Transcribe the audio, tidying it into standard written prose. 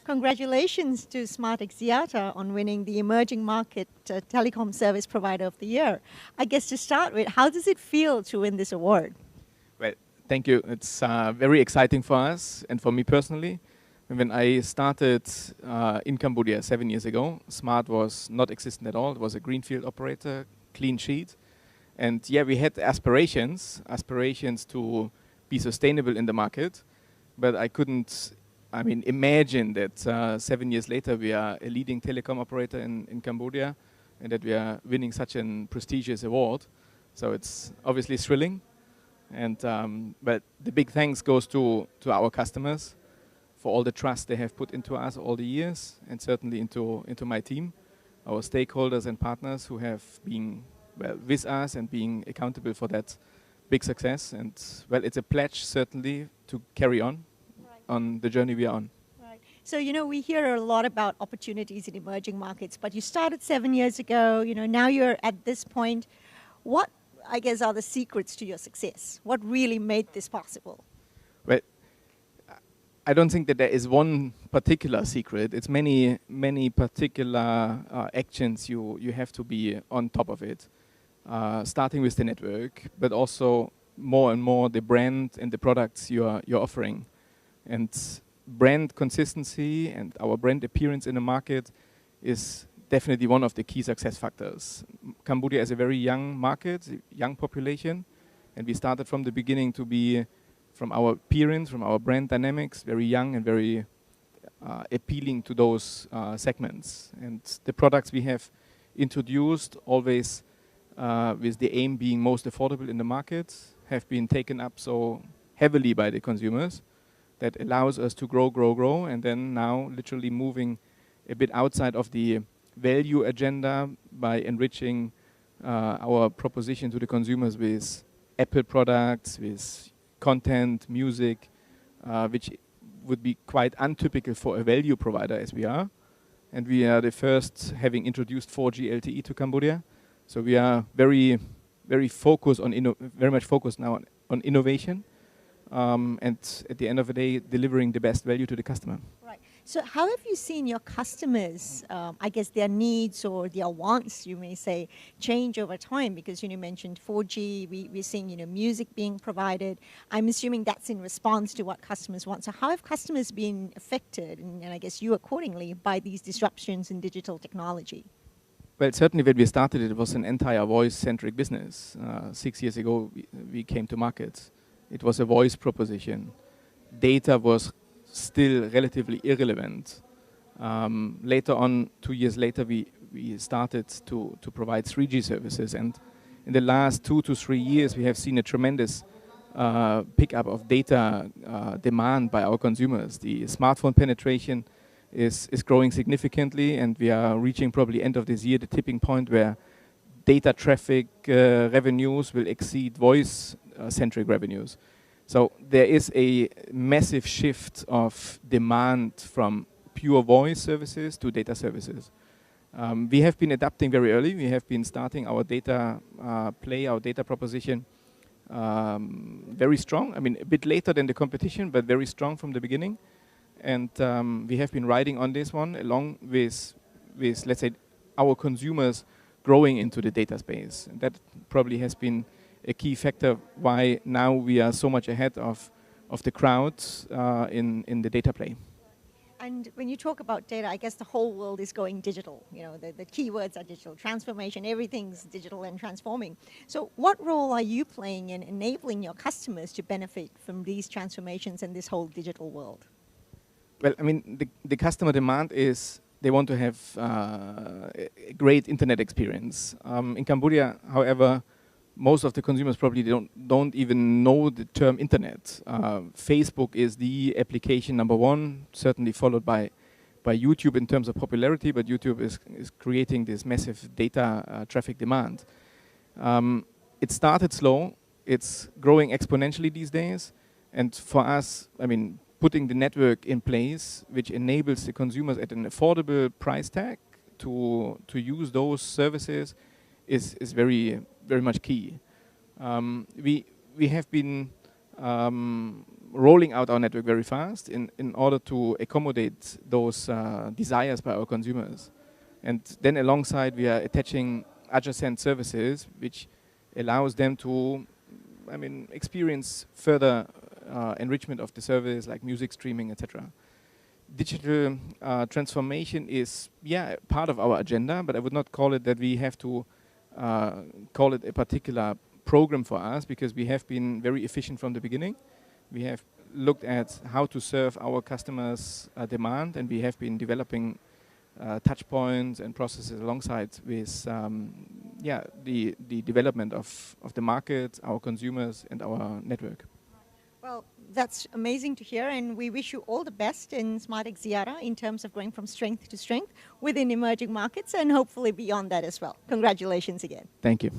Congratulations to Smart Axiata on winning the Emerging Market Telecom Service Provider of the Year. I guess to start with, how does it feel to win this award? Well, thank you. It's very exciting for us and for me personally. When I started in Cambodia 7 years ago, Smart was not existent at all. It was a greenfield operator, clean sheet. And yeah, we had aspirations to be sustainable in the market, but I couldn't, imagine that 7 years later we are a leading telecom operator in Cambodia and that we are winning such a prestigious award. So it's obviously thrilling. And but the big thanks goes to our customers for all the trust they have put into us all the years, and certainly into my team, our stakeholders and partners who have been with us and being accountable for that big success. And well, it's a pledge certainly to carry on the journey we are on. Right. So, we hear a lot about opportunities in emerging markets, but you started 7 years ago, now you're at this point. What, I guess, are the secrets to your success? What really made this possible? Well, I don't think that there is one particular secret. It's many particular actions you have to be on top of it. Starting with the network, but also more and more the brand and the products you're offering. And brand consistency and our brand appearance in the market is definitely one of the key success factors. Cambodia is a very young market, young population, and we started from the beginning to be, from our appearance, from our brand dynamics, very young and very appealing to those segments. And the products we have introduced, always with the aim being most affordable in the market, have been taken up so heavily by the consumers that allows us to grow, and then now literally moving a bit outside of the value agenda by enriching our proposition to the consumers with Apple products, with content, music, which would be quite untypical for a value provider as we are. And we are the first having introduced 4G LTE to Cambodia. So we are very focused on very much focused now on innovation, and at the end of the day, delivering the best value to the customer. Right. So how have you seen your customers, I guess their needs or their wants, you may say, change over time? Because you mentioned 4G, we're seeing music being provided. I'm assuming that's in response to what customers want. So how have customers been affected, and I guess you accordingly, by these disruptions in digital technology? Well, certainly when we started, it was an entire voice-centric business. 6 years ago, we came to market. It was a voice proposition. Data was still relatively irrelevant. Later on, 2 years later, we started to provide 3G services. And in the last 2 to 3 years, we have seen a tremendous pickup of data demand by our consumers. The smartphone penetration is growing significantly, and we are reaching probably end of this year the tipping point where data traffic revenues will exceed voice-centric revenues. So there is a massive shift of demand from pure voice services to data services. We have been adapting very early. We have been starting our data our data proposition very strong. I mean, a bit later than the competition, but very strong from the beginning. And we have been riding on this one along with, let's say, our consumers growing into the data space. And that probably has been a key factor why now we are so much ahead of the crowd in the data play. And when you talk about data, I guess the whole world is going digital. The keywords are digital transformation, everything's digital and transforming. So what role are you playing in enabling your customers to benefit from these transformations and this whole digital world? Well, I mean, the customer demand is they want to have a great internet experience. In Cambodia, however, most of the consumers probably don't even know the term internet. Facebook is the application number one, certainly followed by YouTube in terms of popularity, but YouTube is creating this massive data traffic demand. It started slow, it's growing exponentially these days, and for us, I mean, putting the network in place, which enables the consumers at an affordable price tag to use those services, is very much key. We have been rolling out our network very fast in order to accommodate those desires by our consumers. And then alongside, we are attaching adjacent services, which allows them to, experience further enrichment of the service, like music streaming, etc. Digital transformation is, part of our agenda, but I would not call it that we have to call it a particular program for us, because we have been very efficient from the beginning. We have looked at how to serve our customers' demand, and we have been developing touch points and processes alongside with the development of the market, our consumers, and our network. Well, that's amazing to hear, and we wish you all the best in SmartX Ziara in terms of going from strength to strength within emerging markets and hopefully beyond that as well. Congratulations again. Thank you.